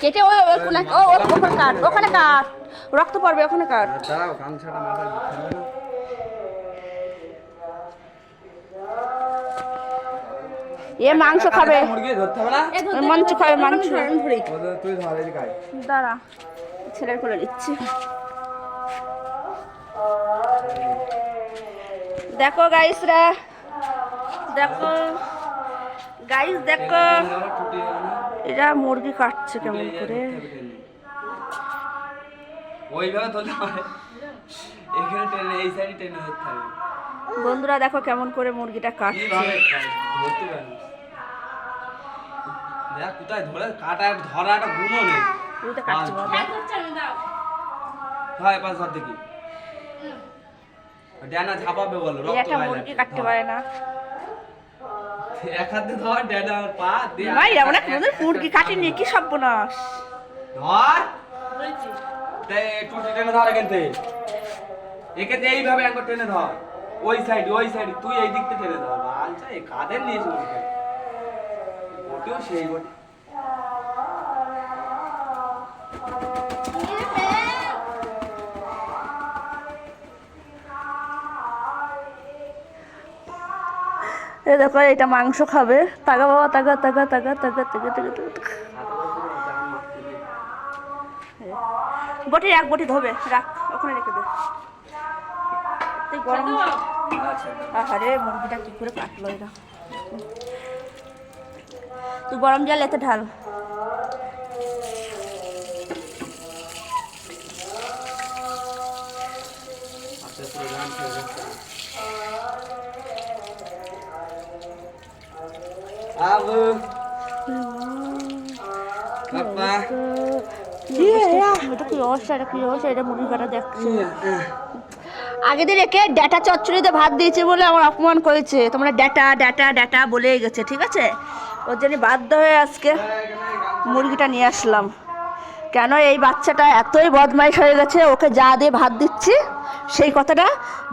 কেটে ওই ওখানে কাট, ওখানে কাট, রক্ত পড়বে, ওখানে কাট। দাঁড়াও, গামছাটা মাথায় দিতে হবে না। এ মাংস খাবে, মুরগি ধরতে হবে না। মাংস খাবে, মাংস। তুই ধর, এদিকে আয়। দাঁড়া, ছেলের কোলে দিচ্ছি। দেখো গাইসরা, দেখো গাইস, দেখো এরা মুরগি কাটছে কেমন করে। ওইভাবে ধরলে হবে। এখানে টেনে, এই সাইডে টেনে ধরতে হবে। বন্ধুরা দেখো কেমন করে মুরগিটা কাটছে। ধরতে পারিস। দেখ কোথায় ধরে কাটা, ধরাটা গুণও নেই। তুই তো কাটছি বাবা। হয় পাঁচ ধর দেখি। ডানা ঝাপাবে বলো, রক্ত একটা বাইরে মুরগি আসবে। কাটতে পারে না। এক হাতে ধর, ডানা আর পা দিয়ে। ভাই আমরা কোনোদিন মুরগি কাটিনি, কি সর্বনাশ। ধর। টুটি টেনে ধর এখান থেকে। একে দিয়ে এইভাবে একবার টেনে ধর। ওই সাইড, ওই সাইড, তুই এই দিক থেকে টেনে ধর। আচ্ছা, এই কাদের নিয়েছে মুরগি? ওটিও সেই বটে। এ দেখো এটা মাংস খাবে। তাগা বাবা, তাগা তাগা তাগা তাগা তাগা তাগা তাগা। বটি এক বটি ধোবে, রাখ ওখানে রেখে দে। তুই গরম। আরে মুরগিটা কি করে কাটলো এরা। তুই গরম জল এতে ঢাল। আবু পাপা এটা কি অবস্থা, এটা কি অবস্থা, এটা মুরগি কাটা দেখছি। আগে দিন একে ডেটা চচ্চড়িতে ভাত দিয়েছে বলে আমার অপমান করেছে। তোমরা ডেটা ডেটা ডেটা বলেই গেছে, ঠিক আছে? ওর জন্য বাধ্য হয়ে আজকে মুরগিটা নিয়ে আসলাম। কেন এই বাচ্চাটা এতই বদমাইশ হয়ে গেছে, ওকে যা দিয়ে ভাত দিচ্ছি সেই কথাটা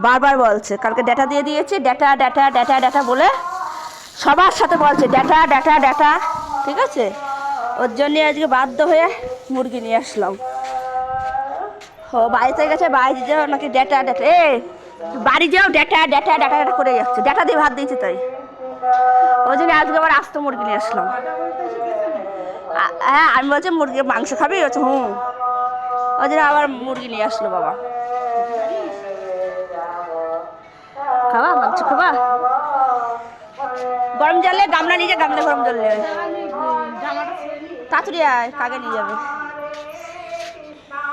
বারবার বলছে। কালকে ডেটা দিয়ে দিয়েছি, ডেটা ডেটা ডেটা ডেটা বলে সবার সাথে বলছে ডেটা ডেটা ডেটা, ঠিক আছে? ওর জন্যে আজকে বাধ্য হয়ে মুরগি নিয়ে আসলাম। ও বাড়িতে গেছে, বাড়ি যাও নাকি ডেটা ডেটা, এ বাড়ি যাও ডেটা ডেটা ডেটা ডেটা করে যাচ্ছে। ডেটা দিয়ে ভাত দিয়েছি তাই। ওই জন্য আজকে আবার আস্ত মুরগি নিয়ে আসলাম। হ্যাঁ, আমি বলছি মুরগি মাংস খাবি, বলছে হুম। ওই জন্য আবার মুরগি নিয়ে আসলো বাবা। খাবা মাংস খাবা? গরম জলে গামলা নিয়ে যা, গামলা গরম জল নিয়ে তাড়াতাড়ি আয়, কাকে নিয়ে যাবে।